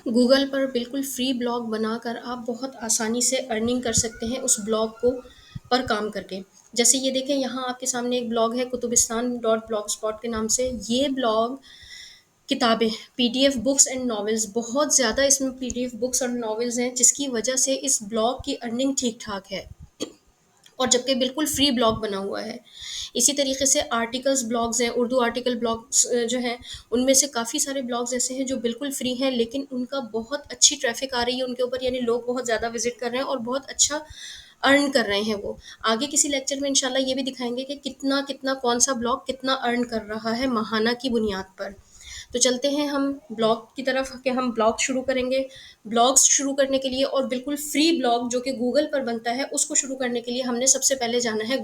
Google पर बिल्कुल free blog बनाकर आप बहुत आसानी से अर्निंग कर सकते हैं उस ब्लॉग को पर काम करके। जैसे ये देखें, यहाँ आपके सामने एक ब्लॉग है कुतुबिस्तान डॉट ब्लॉग स्पॉट के नाम से। ये ब्लॉग किताबें, पीडीएफ बुक्स एंड नॉवेल्स, बहुत ज़्यादा इसमें पीडीएफ बुक्स और नॉवेल्स हैं, जिसकी वजह से इस ब्लॉग की अर्निंग ठीक ठाक है, और जबकि बिल्कुल फ्री ब्लॉग बना हुआ है। इसी तरीके से आर्टिकल्स ब्लॉग्स हैं, उर्दू आर्टिकल ब्लॉग्स जो हैं, उनमें से काफ़ी सारे ब्लॉग्स ऐसे हैं जो बिल्कुल फ्री हैं, लेकिन उनका बहुत अच्छी ट्रैफिक आ रही है उनके ऊपर, यानी लोग बहुत ज़्यादा विजिट कर रहे हैं और बहुत अच्छा अर्न कर रहे हैं वो। आगे किसी लेक्चर में इंशाल्लाह ये भी दिखाएंगे कि कितना कितना कौन सा ब्लॉग कितना अर्न कर रहा है माहाना की बुनियाद पर। तो चलते हैं हम ब्लॉग की तरफ कि हम ब्लॉग शुरू करेंगे। ब्लॉग्स शुरू करने के लिए और बिल्कुल फ्री ब्लॉग जो कि गूगल पर बनता है उसको शुरू करने के लिए हमने सबसे पहले जाना है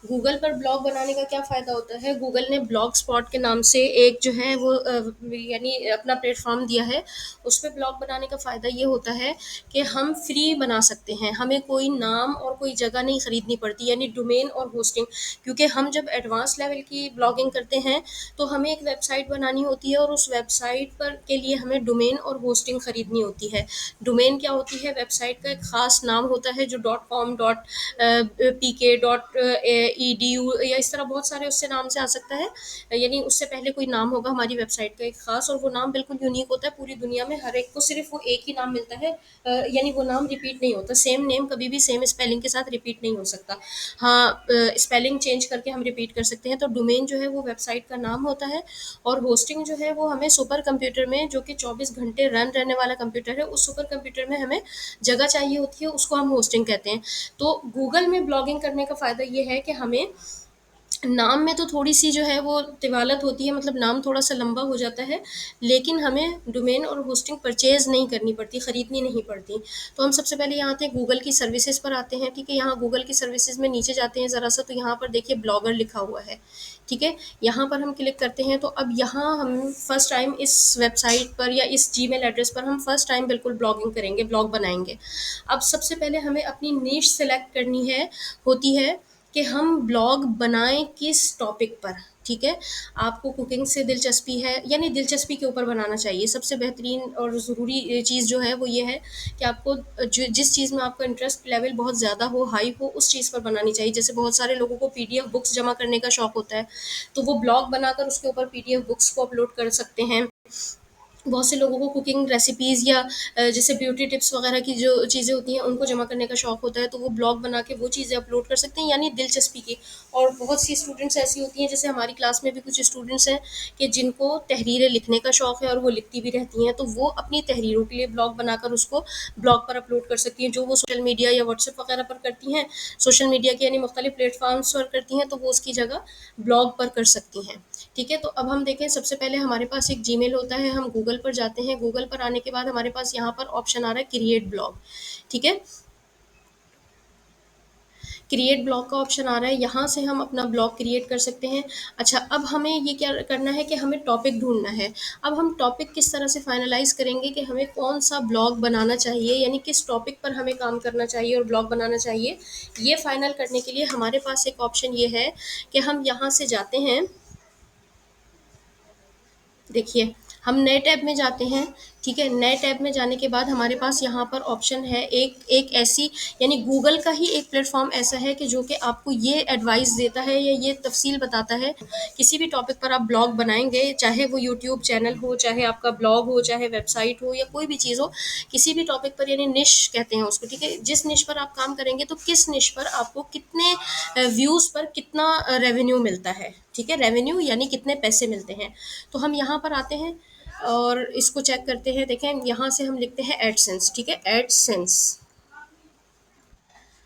गूगल पर। ब्लॉग बनाने का क्या फ़ायदा होता है, गूगल ने ब्लॉग स्पॉट के नाम से एक जो है वो यानी अपना प्लेटफॉर्म दिया है। उस पे ब्लॉग बनाने का फ़ायदा ये होता है कि हम फ्री बना सकते हैं, हमें कोई नाम और कोई जगह नहीं खरीदनी पड़ती, यानी डोमेन और होस्टिंग। क्योंकि हम जब एडवांस लेवल की ब्लॉगिंग करते हैं तो हमें एक वेबसाइट बनानी होती है, और उस वेबसाइट पर के लिए हमें डोमेन और होस्टिंग खरीदनी होती है। डोमेन क्या होती है, वेबसाइट का एक ख़ास नाम होता है जो डॉट कॉम, डॉट पी के, डॉट ई डी यू, या इस तरह बहुत सारे उससे नाम से आ सकता है। यानी उससे पहले कोई नाम होगा हमारी वेबसाइट का एक खास, और वो नाम बिल्कुल यूनिक होता है। पूरी दुनिया में हर एक को सिर्फ वो एक ही नाम मिलता है, यानी वो नाम रिपीट नहीं होता। सेम नेम कभी भी सेम स्पेलिंग के साथ रिपीट नहीं हो सकता। हाँ, स्पेलिंग चेंज करके हम रिपीट कर सकते हैं। तो डोमेन जो है वो वेबसाइट का नाम होता है, और होस्टिंग जो है वो हमें सुपर कंप्यूटर में, जो कि 24 घंटे रन रहने वाला कंप्यूटर है, उस सुपर कंप्यूटर में हमें जगह चाहिए होती है, उसको हम होस्टिंग कहते हैं। तो गूगल में ब्लॉगिंग करने का फ़ायदा ये है कि हमें नाम में तो थोड़ी-सी जो है वो तिवालत होती है, मतलब नाम थोड़ा-सा लंबा हो जाता है, लेकिन हमें डोमेन और होस्टिंग परचेज़ नहीं करनी पड़ती, खरीदनी नहीं पड़ती। तो हम सबसे पहले यहाँ आते हैं गूगल की सर्विसेज़ पर आते हैं, ठीक है? यहाँ गूगल की सर्विसेज़ में नीचे जाते हैं ज़रा-सा, तो यहाँ पर देखिए ब्लॉगर लिखा हुआ है, ठीक है? यहाँ पर हम क्लिक करते हैं, तो अब यहाँ हम फर्स्ट टाइम इस वेबसाइट पर या इस जीमेल एड्रेस पर हम फर्स्ट टाइम बिल्कुल ब्लॉगिंग करेंगे, ब्लॉग बनाएँगे। अब सबसे पहले हमें अपनी नीश सेलेक्ट करनी है होती है कि हम ब्लॉग बनाएं किस टॉपिक पर, ठीक है? आपको कुकिंग से दिलचस्पी है, यानी दिलचस्पी के ऊपर बनाना चाहिए। सबसे बेहतरीन और ज़रूरी चीज़ जो है वो ये है कि आपको जिस चीज़ में आपका इंटरेस्ट लेवल बहुत ज़्यादा हो, हाई हो, उस चीज़ पर बनानी चाहिए। जैसे बहुत सारे लोगों को पीडीएफ बुक्स जमा करने का शौक होता है, तो वो ब्लॉग बनाकर उसके ऊपर पीडीएफ बुक्स को अपलोड कर सकते हैं। बहुत से लोगों को कुकिंग रेसिपीज़ या जैसे ब्यूटी टिप्स वगैरह की जो चीज़ें होती हैं उनको जमा करने का शौक होता है, तो वो ब्लॉग बना के वो चीज़ें अपलोड कर सकते हैं, यानी दिलचस्पी की। और बहुत सी स्टूडेंट्स ऐसी होती हैं, जैसे हमारी क्लास में भी कुछ स्टूडेंट्स हैं कि जिनको तहरीरें लिखने का शौक है और वो लिखती भी रहती हैं, तो वो अपनी तहरीरों के लिए ब्लॉग बनाकर उसको ब्लॉग पर अपलोड कर सकती हैं। जो वो सोशल मीडिया या व्हाट्सएप वगैरह पर करती हैं, सोशल मीडिया के यानी मुख्तलिफ प्लेटफॉर्म्स पर करती हैं, तो वो उसकी जगह ब्लॉग पर कर सकती हैं। ठीक है? तो अब हम देखें, सबसे पहले हमारे पास एक जीमेल होता है, हम गूगल पर जाते हैं। गूगल पर आने के बाद हमारे पास यहाँ पर ऑप्शन आ रहा है क्रिएट ब्लॉग, ठीक है? क्रिएट ब्लॉग का ऑप्शन आ रहा है, यहाँ से हम अपना ब्लॉग क्रिएट कर सकते हैं। अच्छा, अब हमें ये क्या करना है कि हमें टॉपिक ढूँढना है। अब हम टॉपिक किस तरह से फाइनलाइज़ करेंगे कि हमें कौन-सा ब्लॉग बनाना चाहिए, यानी किस टॉपिक पर हमें काम करना चाहिए और ब्लॉग बनाना चाहिए। ये फाइनल करने के लिए हमारे पास एक ऑप्शन ये है कि हम यहाँ से जाते हैं, देखिए, हम नए टैब में जाते हैं, ठीक है? नए टैब में जाने के बाद हमारे पास यहाँ पर ऑप्शन है एक एक ऐसी, यानी गूगल का ही एक प्लेटफ़ॉर्म ऐसा है कि जो कि आपको ये एडवाइस देता है या ये तफ़सील बताता है, किसी भी टॉपिक पर आप ब्लॉग बनाएँगे, चाहे वो यूट्यूब चैनल हो, चाहे आपका ब्लॉग हो, चाहे वेबसाइट हो या कोई भी चीज़ हो, किसी भी टॉपिक पर, यानी निश कहते हैं उसको, ठीक है? जिस निश पर आप काम करेंगे, तो किस निश पर आपको कितने व्यूज़ पर कितना रेवेन्यू मिलता है, ठीक है? रेवेन्यू यानी कितने पैसे मिलते हैं। तो हम यहाँ पर आते हैं और इसको चेक करते हैं। देखें, यहाँ से हम लिखते हैं एडसेंस, ठीक है? एडसेंस,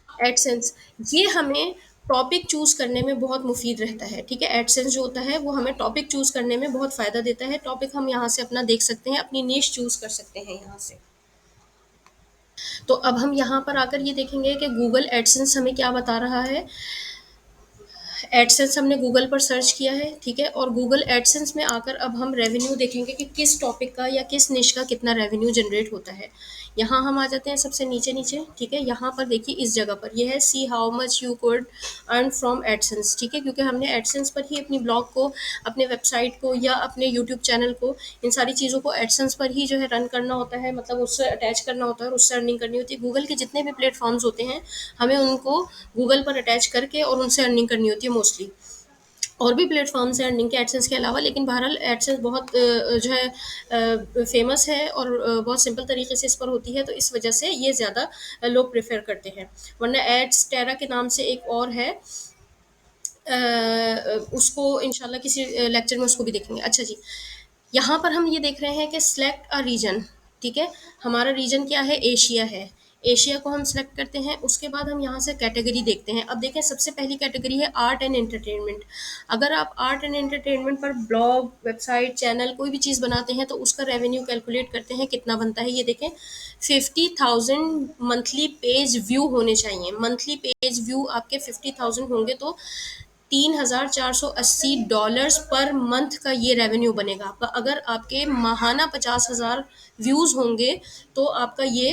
एडसेंस, ये हमें टॉपिक चूज़ करने में बहुत मुफीद रहता है, ठीक है? एडसेंस जो होता है वो हमें टॉपिक चूज़ करने में बहुत फ़ायदा देता है। टॉपिक हम यहाँ से अपना देख सकते हैं, अपनी नीश चूज़ कर सकते हैं यहाँ से। तो अब हम यहाँ पर आकर ये देखेंगे कि गूगल एडसेंस हमें क्या बता रहा है। एडसेंस हमने गूगल पर सर्च किया है, ठीक है, और गूगल एडसेंस में आकर अब हम रेवेन्यू देखेंगे कि किस टॉपिक का या किस निश का कितना रेवेन्यू जनरेट होता है। यहाँ हम आ जाते हैं सबसे नीचे नीचे, ठीक है, यहाँ पर देखिए इस जगह पर ये है see how much you could earn from AdSense, ठीक है, क्योंकि हमने एडसेंस पर ही अपनी ब्लॉग को, अपने वेबसाइट को या अपने यूट्यूब चैनल को, इन सारी चीज़ों को एडसेंस पर ही जो है रन करना होता है, मतलब उससे अटैच करना होता है और उससे अर्निंग करनी होती है। गूगल के जितने भी प्लेटफॉर्म्स होते हैं हमें उनको गूगल पर अटैच करके और उनसे अर्निंग करनी होती है मोस्टली। और भी प्लेटफॉर्म्स हैं अर्निंग के एडसेंस के अलावा, लेकिन बहरहाल एडसेंस बहुत जो है फेमस है और बहुत सिंपल तरीके से इस पर होती है, तो इस वजह से ये ज़्यादा लोग प्रेफर करते हैं। वरना एड्स टेरा के नाम से एक और है, उसको इंशाल्लाह किसी लेक्चर में उसको भी देखेंगे। अच्छा जी, यहाँ पर हम ये देख रहे हैं कि सिलेक्ट अ रीजन, ठीक है, हमारा रीजन क्या है, एशिया है। एशिया को हम सिलेक्ट करते हैं, उसके बाद हम यहाँ से कैटेगरी देखते हैं। अब देखें सबसे पहली कैटेगरी है आर्ट एंड एंटरटेनमेंट। अगर आप आर्ट एंड एंटरटेनमेंट पर ब्लॉग, वेबसाइट, चैनल कोई भी चीज़ बनाते हैं तो उसका रेवेन्यू कैलकुलेट करते हैं कितना बनता है। ये देखें 50,000 मंथली पेज व्यू होने चाहिए। मंथली पेज व्यू आपके 50,000 होंगे तो $3,480 पर मंथ का ये रेवेन्यू बनेगा आपका। अगर आपके माहाना 50,000 व्यूज होंगे तो आपका ये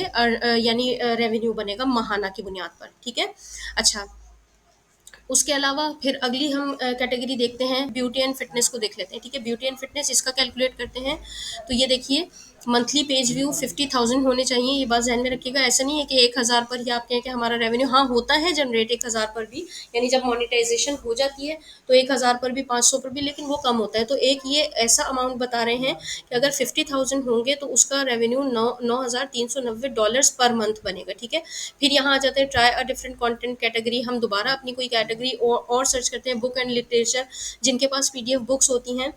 यानी रेवेन्यू बनेगा माहाना की बुनियाद पर, ठीक है। अच्छा, उसके अलावा फिर अगली हम कैटेगरी देखते हैं, ब्यूटी एंड फिटनेस को देख लेते हैं, ठीक है। ब्यूटी एंड फिटनेस इसका कैलकुलेट करते हैं, तो ये देखिए मंथली पेज व्यू 50,000 होने चाहिए। ये बात ध्यान में रखिएगा, ऐसा नहीं है कि 1,000 पर ही आप कहें कि हमारा रेवेन्यू, हाँ होता है जनरेट 1,000 पर भी, यानी जब मोनेटाइजेशन हो जाती है तो 1,000 पर भी, 500 पर भी, लेकिन वो कम होता है। तो एक ये ऐसा अमाउंट बता रहे हैं कि अगर 50,000 होंगे तो उसका रेवेन्यू 9,390 पर मंथ बनेगा, ठीक है। फिर यहाँ आ जाते हैं try a different content category. हम दोबारा अपनी कोई कैटेगरी और सर्च करते हैं, बुक एंड लिटरेचर। जिनके पास पीडीएफ बुक्स होती हैं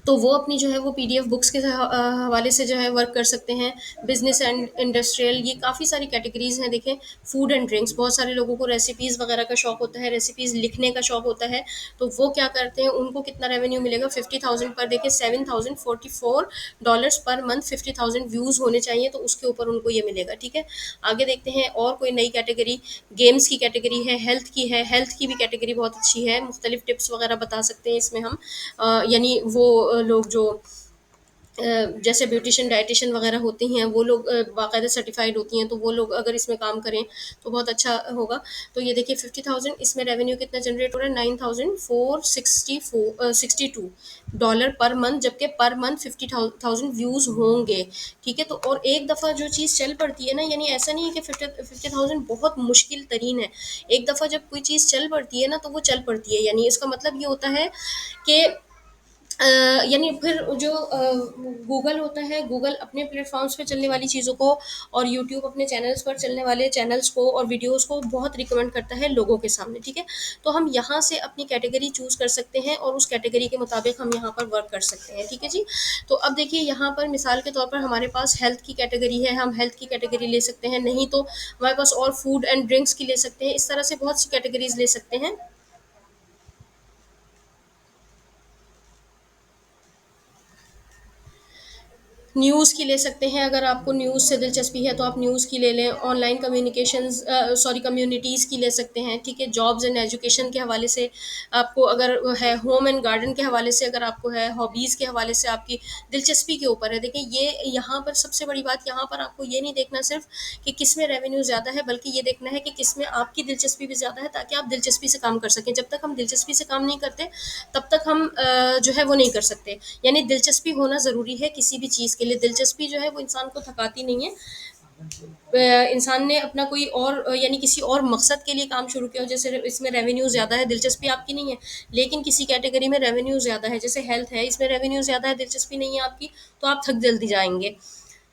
तो वो अपनी जो है वो पीडीएफ बुक्स के हवाले से जो है वर्क कर सकते हैं। बिजनेस एंड इंडस्ट्रियल, ये काफ़ी सारी कैटेगरीज हैं। देखें फूड एंड ड्रिंक्स, बहुत सारे लोगों को रेसिपीज़ वगैरह का शौक होता है, रेसिपीज़ लिखने का शौक होता है, तो वो क्या करते हैं, उनको कितना रेवेन्यू मिलेगा 50,000 पर। देखिए $7,044 पर मंथ, 50,000 व्यूज़ होने चाहिए तो उसके ऊपर उनको ये मिलेगा, ठीक है। आगे देखते हैं और कोई नई कैटेगरी, गेम्स की कैटेगरी है, हेल्थ की है। हेल्थ की भी कैटेगरी बहुत अच्छी है, मुख्तलिफ टिप्स वगैरह बता सकते हैं इसमें हम। यानी वो लोग जो जैसे ब्यूटिशियन, डाइटिशियन वगैरह होती हैं, वो लोग बाकायदा सर्टिफाइड होती हैं, तो वो लोग अगर इसमें काम करें तो बहुत अच्छा होगा। तो ये देखिए 50,000, इसमें रेवेन्यू कितना जनरेट हो रहा है, $9,462 पर मंथ, जबकि पर मंथ 50,000 व्यूज़ होंगे, ठीक है। तो और एक दफ़ा जो चीज़ चल पड़ती है ना, यानी ऐसा नहीं है कि 50,000 बहुत मुश्किल तरीन है। एक दफ़ा जब कोई चीज़ चल पड़ती है ना तो वो चल पड़ती है, यानी इसका मतलब ये होता है कि यानी फिर जो गूगल होता है, गूगल अपने प्लेटफॉर्म्स पे चलने वाली चीज़ों को और यूट्यूब अपने चैनल्स पर चलने वाले चैनल्स को और वीडियोस को बहुत रिकमेंड करता है लोगों के सामने, ठीक है। तो हम यहाँ से अपनी कैटेगरी चूज़ कर सकते हैं और उस कैटेगरी के मुताबिक हम यहाँ पर वर्क कर सकते हैं, ठीक है जी। तो अब देखिए यहाँ पर मिसाल के तौर पर हमारे पास हेल्थ की कैटेगरी है, हम हेल्थ की कैटेगरी ले सकते हैं, नहीं तो हमारे पास और फूड एंड ड्रिंक्स की ले सकते हैं। इस तरह से बहुत सी कैटेगरीज ले सकते हैं। न्यूज़ की ले सकते हैं, अगर आपको न्यूज़ से दिलचस्पी है तो आप न्यूज़ की ले लें। ऑनलाइन कम्युनिकेशंस, सॉरी कम्युनिटीज़ की ले सकते हैं, ठीक है। जॉब्स एंड एजुकेशन के हवाले से आपको अगर वो है, होम एंड गार्डन के हवाले से अगर आपको है, हॉबीज़ के हवाले से आपकी दिलचस्पी के ऊपर है। देखिए ये यहाँ पर सबसे बड़ी बात, यहाँ पर आपको ये नहीं देखना सिर्फ कि किस में रेवेन्यू ज़्यादा है, बल्कि ये देखना है कि किस में आपकी दिलचस्पी भी ज़्यादा है, ताकि आप दिलचस्पी से काम कर सकें। जब तक हम दिलचस्पी से काम नहीं करते तब तक हम जो है वो नहीं कर सकते। यानी दिलचस्पी होना ज़रूरी है किसी भी चीज़ के लिए। दिलचस्पी जो है वो इंसान को थकाती नहीं है। इंसान ने अपना कोई और यानी किसी और मकसद के लिए काम शुरू किया हो, जैसे इसमें रेवेन्यू ज़्यादा है, दिलचस्पी आपकी नहीं है, लेकिन किसी कैटेगरी में रेवेन्यू ज़्यादा है, जैसे हेल्थ है, इसमें रेवेन्यू ज़्यादा है, दिलचस्पी नहीं है आपकी, तो आप थक जल्दी जाएंगे।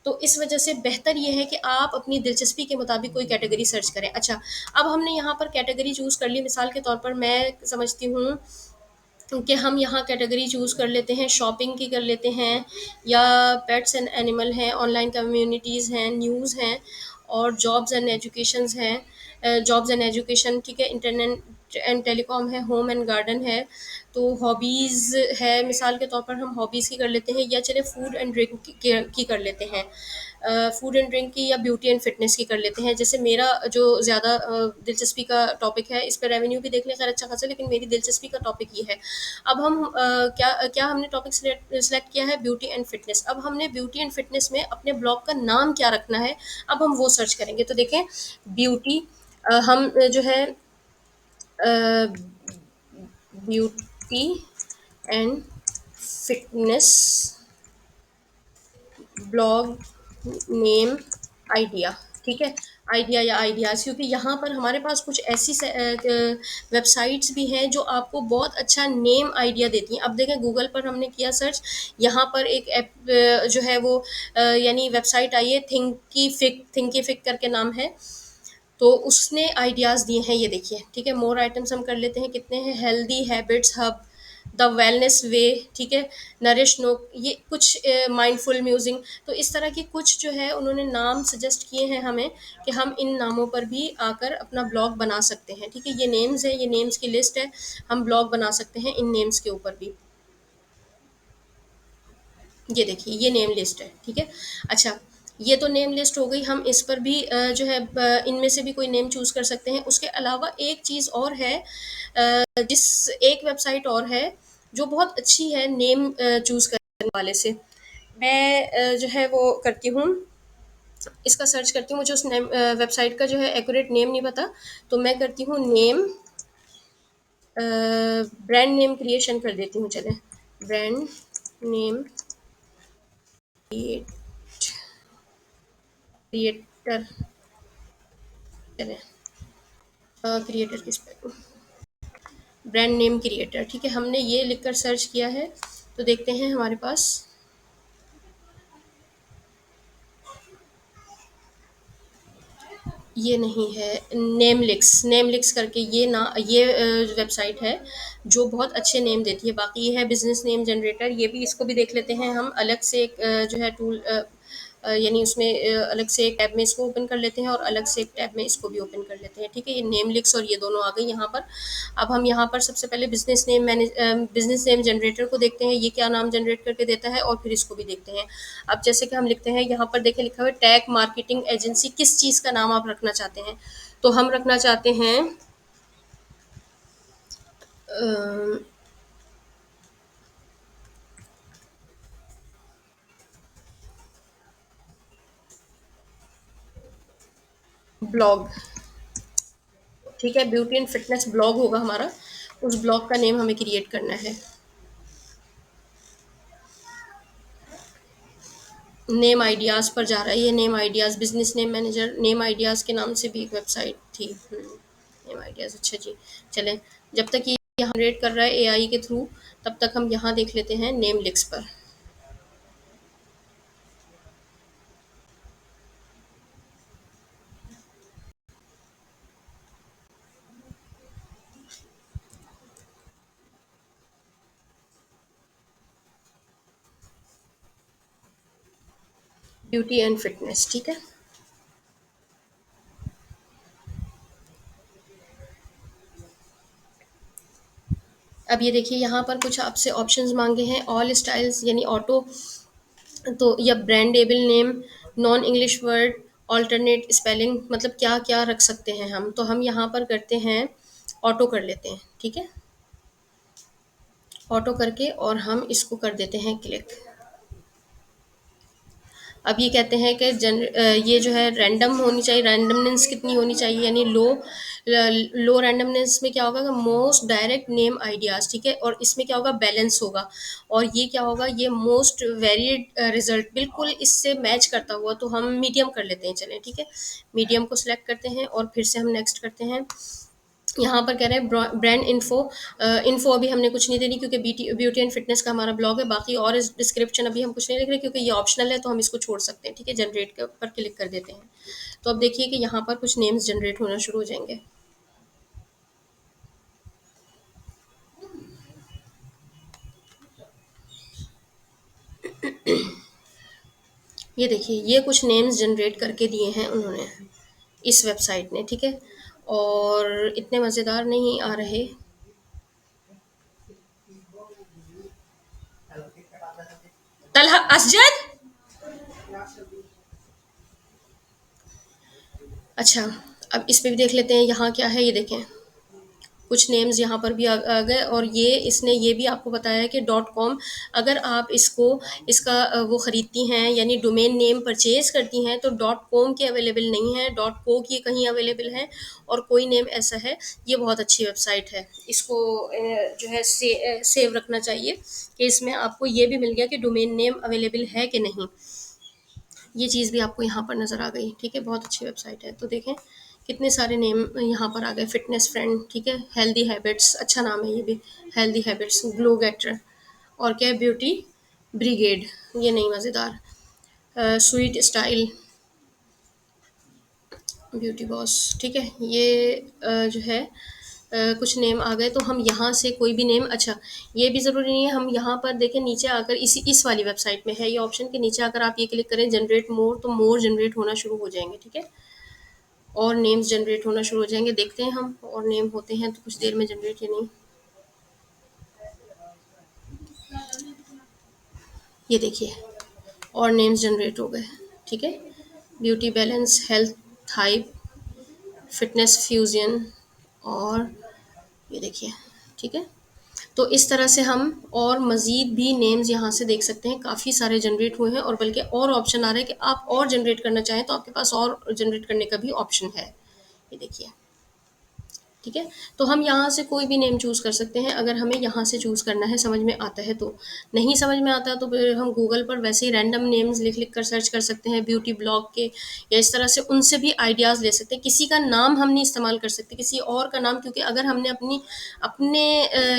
तो इस वजह से बेहतर ये है कि आप अपनी दिलचस्पी के मुताबिक कोई कैटेगरी सर्च करें। अच्छा, अब हमने यहाँ पर कैटेगरी चूज़ कर ली, मिसाल के तौर पर मैं समझती हूँ कि हम यहाँ कैटेगरी चूज़ कर लेते हैं, शॉपिंग की कर लेते हैं, या पेट्स एंड एनिमल हैं, ऑनलाइन कम्युनिटीज़ हैं, न्यूज़ हैं, और जॉब्स एंड एजुकेशंस हैं। जॉब्स एंड एजुकेशन, ठीक है, इंटरनेट एंड टेलीकॉम है, होम एंड गार्डन है, तो हॉबीज़ है, मिसाल के तौर पर हम हॉबीज़ की कर लेते हैं, या चले फूड एंड ड्रिंक की कर लेते हैं। फूड एंड ड्रिंक की या ब्यूटी एंड फिटनेस की कर लेते हैं। जैसे मेरा जो ज़्यादा दिलचस्पी का टॉपिक है, इस पे रेवेन्यू भी देख लें खैर अच्छा खासा, लेकिन मेरी दिलचस्पी का टॉपिक ये है। अब हम क्या क्या हमने टॉपिक सेलेक्ट किया है, ब्यूटी एंड फिटनेस। अब हमने ब्यूटी एंड फिटनेस में अपने ब्लॉग का नाम क्या रखना है, अब हम वो सर्च करेंगे। तो देखें, ब्यूटी, हम जो है beauty and fitness blog name idea, ठीक है। आइडिया या आइडियाज़, क्योंकि यहाँ पर हमारे पास कुछ ऐसी वेबसाइट्स भी हैं जो आपको बहुत अच्छा नेम आइडिया देती हैं। अब देखें, गूगल पर हमने किया सर्च, यहाँ पर एक ऐप जो है वो यानी वेबसाइट आई है, थिंकीफिक करके नाम है। तो उसने आइडियाज़ दिए हैं, ये देखिए, ठीक है। मोर आइटम्स हम कर लेते हैं, कितने हैं, healthy habits hub, the wellness way, ठीक है, नरिश नो, ये कुछ माइंडफुल म्यूजिंग। तो इस तरह के कुछ जो है उन्होंने नाम सजेस्ट किए हैं हमें, कि हम इन नामों पर भी आकर अपना ब्लॉग बना सकते हैं, ठीक है। ये नेम्स है, ये नेम्स की लिस्ट है, हम ब्लॉग बना सकते हैं इन नेम्स के ऊपर भी। ये देखिए, ये नेम लिस्ट है, ठीक है। अच्छा, ये तो नेम लिस्ट हो गई, हम इस पर भी जो है इनमें से भी कोई नेम चूज़ कर सकते हैं। उसके अलावा एक चीज़ और है, जिस एक वेबसाइट और है जो बहुत अच्छी है नेम चूज़ करने वाले से। मैं जो है वो करती हूँ, इसका सर्च करती हूँ, मुझे उस नेम वेबसाइट का जो है एक्यूरेट नेम नहीं पता, तो मैं करती हूँ नेम, ब्रांड नेम क्रिएशन कर देती हूँ, चले, ब्रांड नेम क्रिएटर, चले, क्रिएटर किस पे, ब्रांड नेम क्रिएटर, ठीक है। हमने ये लिखकर सर्च किया है, तो देखते हैं हमारे पास, ये नहीं है, नेमलिक्स करके ये वेबसाइट है जो बहुत अच्छे नेम देती है। बाकी ये है बिजनेस नेम जनरेटर, ये भी, इसको भी देख लेते हैं हम अलग से एक जो है टूल, यानी उसमें अलग से एक टैब में इसको ओपन कर लेते हैं, और अलग से एक टैब में इसको भी ओपन कर लेते हैं, ठीक है। ये नेमलिक्स और ये दोनों आ गई यहाँ पर। अब हम यहाँ पर सबसे पहले बिजनेस नेम जनरेटर को देखते हैं, ये क्या नाम जनरेट करके देता है, और फिर इसको भी देखते हैं। अब जैसे कि हम लिखते हैं, यहाँ पर देखें लिखा हुआ है टैग मार्केटिंग एजेंसी, किस चीज़ का नाम आप रखना चाहते हैं। तो हम रखना चाहते हैं ब्लॉग, ठीक है, ब्यूटी एंड फिटनेस ब्लॉग होगा हमारा, उस ब्लॉग का नेम हमें क्रिएट करना है। नेम आइडियाज़ पर जा रहा है, ये name ideas, business name manager, name ideas के नाम से भी एक वेबसाइट थी। नेम आइडियाज़, अच्छा जी। चलें, जब तक ये यहाँ जनरेट कर रहा है एआई के थ्रू, तब तक हम यहाँ देख लेते हैं नेम लिक्स पर। ब्यूटी एंड फिटनेस, ठीक है। अब ये देखिए, यहाँ पर कुछ आपसे ऑप्शंस मांगे हैं, ऑल स्टाइल्स यानी ऑटो, तो या brandable name, non English word, alternate spelling, मतलब क्या क्या रख सकते हैं हम। तो हम यहाँ पर करते हैं, ऑटो कर लेते हैं, ठीक है। ऑटो करके और हम इसको कर देते हैं क्लिक। अब ये कहते हैं कि ये जो है रैंडम होनी चाहिए, रैंडमनेस कितनी होनी चाहिए, यानी लो रैंडमनेस में क्या होगा, मोस्ट डायरेक्ट नेम आइडियाज़, ठीक है। और इसमें क्या होगा, बैलेंस होगा। और ये क्या होगा, ये मोस्ट वेरिएड रिजल्ट, बिल्कुल इससे मैच करता हुआ, तो हम मीडियम कर लेते हैं, चलें, ठीक है। मीडियम को सिलेक्ट करते हैं और फिर से हम नेक्स्ट करते हैं। यहाँ पर कह रहे हैं ब्रांड इन्फो, इन्फो अभी हमने कुछ नहीं देनी, क्योंकि ब्यूटी एंड फिटनेस का हमारा ब्लॉग है। बाकी और इस डिस्क्रिप्शन अभी हम कुछ नहीं लिख रहे, क्योंकि ये ऑप्शनल है, तो हम इसको छोड़ सकते हैं, ठीक है। जनरेट के ऊपर क्लिक कर देते हैं, तो अब देखिए कि यहाँ पर कुछ नेम्स जनरेट होना शुरू हो जाएंगे। ये देखिए, ये कुछ नेम्स जनरेट करके दिए हैं उन्होंने, इस वेबसाइट ने, ठीक है। और इतने मज़ेदार नहीं आ रहे, तलहा असजद। अच्छा, अब इस पे भी देख लेते हैं यहाँ क्या है, ये देखें कुछ नेम्स यहाँ पर भी आ गए, और ये इसने ये भी आपको बताया है कि डॉट कॉम, अगर आप इसको इसका वो ख़रीदती हैं यानी डोमेन नेम परचेज करती हैं तो डॉट कॉम की अवेलेबल नहीं है, डॉट को की कहीं अवेलेबल है, और कोई नेम ऐसा है। ये बहुत अच्छी वेबसाइट है, इसको जो है सेव रखना चाहिए कि इसमें आपको ये भी मिल गया कि डोमेन नेम अवेलेबल है कि नहीं। ये चीज़ भी आपको यहाँ पर नज़र आ गई, ठीक है, बहुत अच्छी वेबसाइट है। तो देखें कितने सारे नेम यहाँ पर आ गए, फिटनेस फ्रेंड, ठीक है, हेल्दी हैबिट्स, अच्छा नाम है ये भी, हेल्दी हैबिट्स, ग्लो गेटर, और क्या है, ब्यूटी ब्रिगेड, ये नहीं मज़ेदार, स्वीट स्टाइल, ब्यूटी बॉस, ठीक है, ये जो है कुछ नेम आ गए। तो हम यहाँ से कोई भी नेम, अच्छा ये भी ज़रूरी नहीं है, हम यहाँ पर देखें नीचे आकर इस वाली वेबसाइट में है ये ऑप्शन के नीचे आकर आप ये क्लिक करें जनरेट मोर, तो मोर जनरेट होना शुरू हो जाएंगे, ठीक है, और नेम्स जनरेट होना शुरू हो जाएंगे। देखते हैं हम और नेम होते हैं तो कुछ देर में जनरेट या नहीं। ये देखिए और नेम्स जनरेट हो गए, ठीक है, beauty balance, health hype, fitness fusion, और ये देखिए, ठीक है। तो इस तरह से हम और मज़ीद भी नेम्स यहाँ से देख सकते हैं, काफ़ी सारे जनरेट हुए हैं, और बल्कि और ऑप्शन आ रहा है कि आप और जनरेट करना चाहें तो आपके पास और जनरेट करने का भी ऑप्शन है, ये देखिए, ठीक है। तो हम यहाँ से कोई भी नेम चूज़ कर सकते हैं अगर हमें यहाँ से चूज़ करना है, समझ में आता है तो। नहीं समझ में आता तो फिर हम गूगल पर वैसे ही रैंडम नेम्स लिख लिख कर सर्च कर सकते हैं ब्यूटी ब्लॉग के, या इस तरह से उनसे भी आइडियाज़ ले सकते हैं। किसी का नाम हम नहीं इस्तेमाल कर सकते, किसी और का नाम, क्योंकि अगर हमने अपने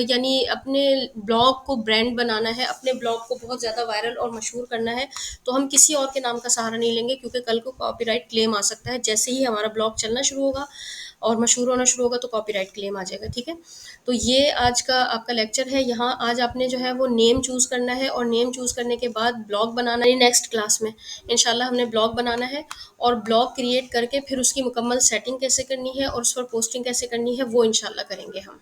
यानी अपने ब्लॉग को ब्रांड बनाना है, अपने ब्लॉग को बहुत ज़्यादा वायरल और मशहूर करना है, तो हम किसी और के नाम का सहारा नहीं लेंगे, क्योंकि कल को कॉपीराइट क्लेम आ सकता है। जैसे ही हमारा ब्लॉग चलना शुरू होगा और मशहूर होना शुरू होगा तो कॉपीराइट क्लेम आ जाएगा, ठीक है। तो ये आज का आपका लेक्चर है। यहाँ आज आपने जो है वो नेम चूज़ करना है, और नेम चूज़ करने के बाद ब्लॉग बनाना है। नेक्स्ट क्लास में इंशाल्लाह हमने ब्लॉग बनाना है, और ब्लॉग क्रिएट करके फिर उसकी मुकम्मल सेटिंग कैसे करनी है और उस पर पोस्टिंग कैसे करनी है वो इंशाल्लाह करेंगे हम।